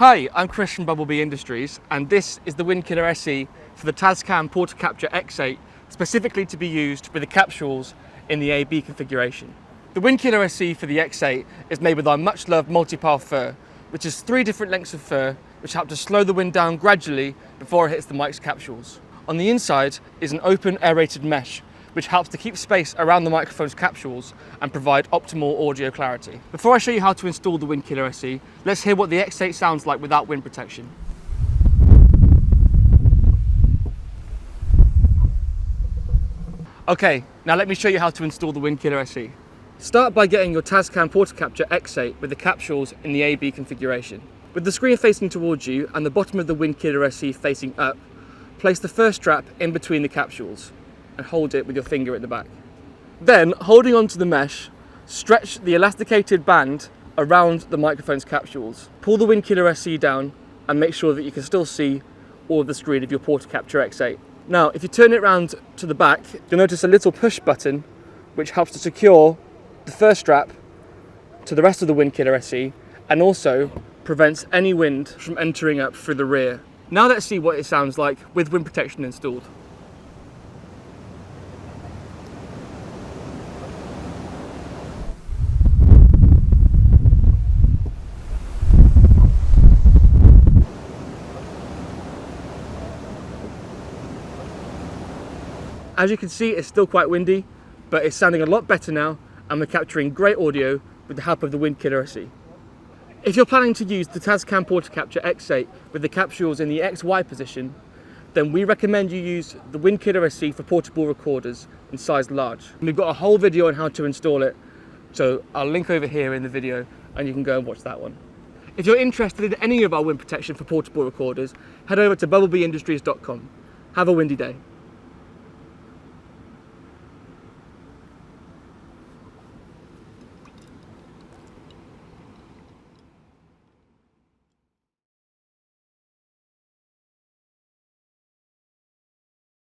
Hi, I'm Chris from Bubblebee Industries, and this is the Windkiller SE for the Tascam Portacapture X8, specifically to be used with the capsules in the AB configuration. The Windkiller SE for the X8 is made with our much loved multi-pile fur, which is 3 different lengths of fur which help to slow the wind down gradually before it hits the mic's capsules. On the inside is an open aerated mesh, which helps to keep space around the microphone's capsules and provide optimal audio clarity. Before I show you how to install the Windkiller SE, let's hear what the X8 sounds like without wind protection. Okay, now let me show you how to install the Windkiller SE. Start by getting your Tascam Portacapture X8 with the capsules in the AB configuration. With the screen facing towards you and the bottom of the Windkiller SE facing up, place the first strap in between the capsules and hold it with your finger at the back. Then, holding onto the mesh, stretch the elasticated band around the microphone's capsules. Pull the Windkiller SE down and make sure that you can still see all of the screen of your Portacapture X8. Now, if you turn it around to the back, you'll notice a little push button which helps to secure the first strap to the rest of the Windkiller SE and also prevents any wind from entering up through the rear. Now let's see what it sounds like with wind protection installed. As you can see, it's still quite windy, but it's sounding a lot better now, and we're capturing great audio with the help of the Windkiller SE. If you're planning to use the Tascam Portacapture X8 with the capsules in the XY position, then we recommend you use the Windkiller SE for portable recorders in size large. And we've got a whole video on how to install it, so I'll link over here in the video and you can go and watch that one. If you're interested in any of our wind protection for portable recorders, head over to bubblebeeindustries.com. Have a windy day.